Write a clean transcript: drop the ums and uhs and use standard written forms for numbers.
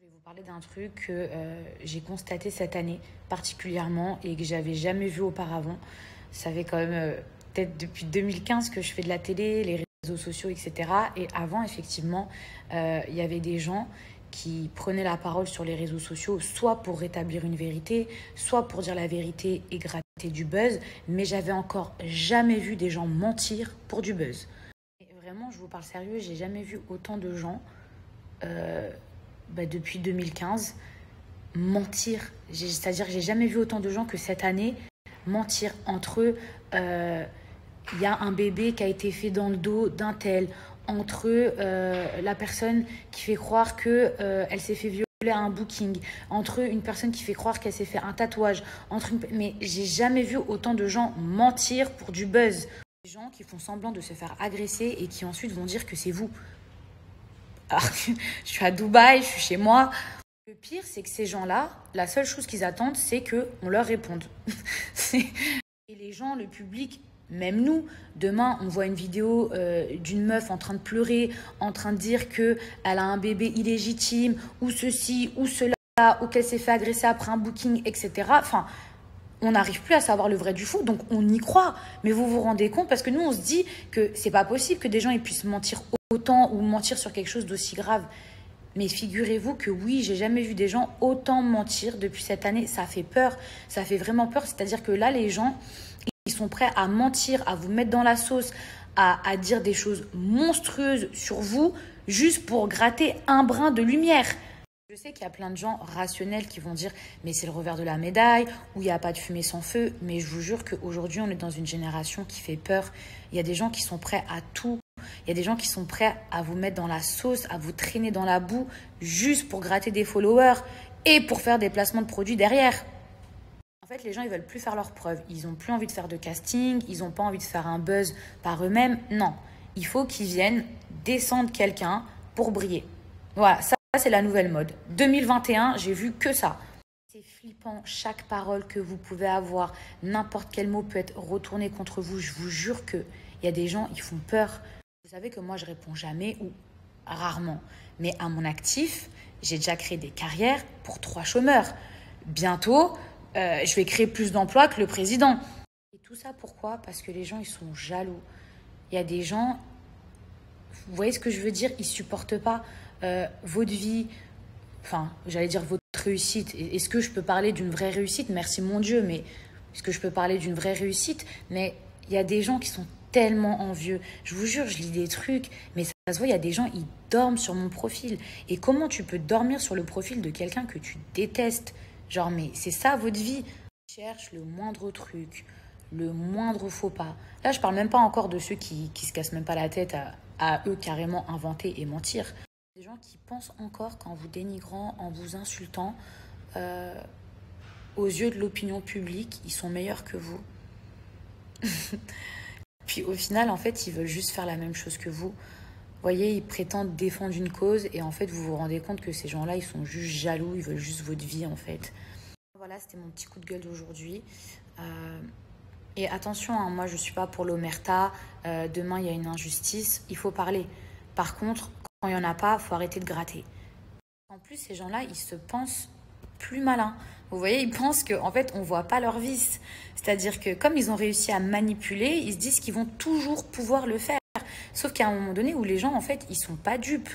Je vais vous parler d'un truc que j'ai constaté cette année particulièrement et que j'avais jamais vu auparavant. Ça fait quand même peut-être depuis 2015 que je fais de la télé, les réseaux sociaux, etc. Et avant, effectivement, il y avait des gens qui prenaient la parole sur les réseaux sociaux, soit pour rétablir une vérité, soit pour dire la vérité et gratter du buzz. Mais j'avais encore jamais vu des gens mentir pour du buzz. Et vraiment, je vous parle sérieux, j'ai jamais vu autant de gens depuis 2015 mentir. C'est-à-dire que j'ai jamais vu autant de gens que cette année mentir entre eux. Il y a un bébé qui a été fait dans le dos d'un tel. Entre eux, la personne qui fait croire que elle s'est fait violer à un booking. Entre eux, une personne qui fait croire qu'elle s'est fait un tatouage. Mais j'ai jamais vu autant de gens mentir pour du buzz. Des gens qui font semblant de se faire agresser et qui ensuite vont dire que c'est vous. Alors, je suis à Dubaï, je suis chez moi. Le pire, c'est que ces gens-là, la seule chose qu'ils attendent, c'est qu'on leur réponde. Et les gens, le public, même nous, demain, on voit une vidéo d'une meuf en train de pleurer, en train de dire qu'elle a un bébé illégitime, ou ceci, ou cela, ou qu'elle s'est fait agresser après un booking, etc. Enfin, on n'arrive plus à savoir le vrai du faux, donc on y croit. Mais vous vous rendez compte, parce que nous, on se dit que c'est pas possible que des gens ils puissent mentir autant ou mentir sur quelque chose d'aussi grave. Mais figurez-vous que oui, j'ai jamais vu des gens autant mentir depuis cette année. Ça fait peur, ça fait vraiment peur. C'est-à-dire que là, les gens, ils sont prêts à mentir, à vous mettre dans la sauce, à dire des choses monstrueuses sur vous, juste pour gratter un brin de lumière. Je sais qu'il y a plein de gens rationnels qui vont dire « mais c'est le revers de la médaille » ou « il n'y a pas de fumée sans feu ». Mais je vous jure qu'aujourd'hui, on est dans une génération qui fait peur. Il y a des gens qui sont prêts à tout. Il y a des gens qui sont prêts à vous mettre dans la sauce, à vous traîner dans la boue, juste pour gratter des followers et pour faire des placements de produits derrière. En fait, les gens, ils veulent plus faire leurs preuves. Ils n'ont plus envie de faire de casting, ils n'ont pas envie de faire un buzz par eux-mêmes. Non, il faut qu'ils viennent descendre quelqu'un pour briller. Voilà, ça c'est la nouvelle mode. 2021, j'ai vu que ça. C'est flippant, chaque parole que vous pouvez avoir, n'importe quel mot peut être retourné contre vous. Je vous jure qu'il y a des gens, ils font peur. Vous savez que moi, je réponds jamais ou rarement. Mais à mon actif, j'ai déjà créé des carrières pour 3 chômeurs. Bientôt, je vais créer plus d'emplois que le président. Et tout ça, pourquoi? Parce que les gens, ils sont jaloux. Il y a des gens, vous voyez ce que je veux dire? Ils ne supportent pas votre vie, enfin, j'allais dire votre réussite. Est-ce que je peux parler d'une vraie réussite? Merci mon Dieu, mais est-ce que je peux parler d'une vraie réussite? Mais il y a des gens qui sont tellement envieux. Je vous jure, je lis des trucs, mais ça se voit, il y a des gens, ils dorment sur mon profil. Et comment tu peux dormir sur le profil de quelqu'un que tu détestes? Genre, mais c'est ça votre vie? Cherche le moindre truc, le moindre faux pas. Là, je parle même pas encore de ceux qui se cassent même pas la tête à eux carrément inventer et mentir. Des gens qui pensent encore qu'en vous dénigrant, en vous insultant, aux yeux de l'opinion publique, ils sont meilleurs que vous. Puis au final, en fait, ils veulent juste faire la même chose que vous. Vous voyez, ils prétendent défendre une cause et en fait, vous vous rendez compte que ces gens-là, ils sont juste jaloux, ils veulent juste votre vie, en fait. Voilà, c'était mon petit coup de gueule d'aujourd'hui. Et attention, hein, moi, je ne suis pas pour l'omerta. Demain, il y a une injustice, il faut parler. Par contre, quand il n'y en a pas, il faut arrêter de gratter. En plus, ces gens-là, ils se pensent plus malins. Vous voyez, ils pensent qu'en fait, on ne voit pas leurs vices. C'est-à-dire que comme ils ont réussi à manipuler, ils se disent qu'ils vont toujours pouvoir le faire. Sauf qu'à un moment donné où les gens, en fait, ils ne sont pas dupes.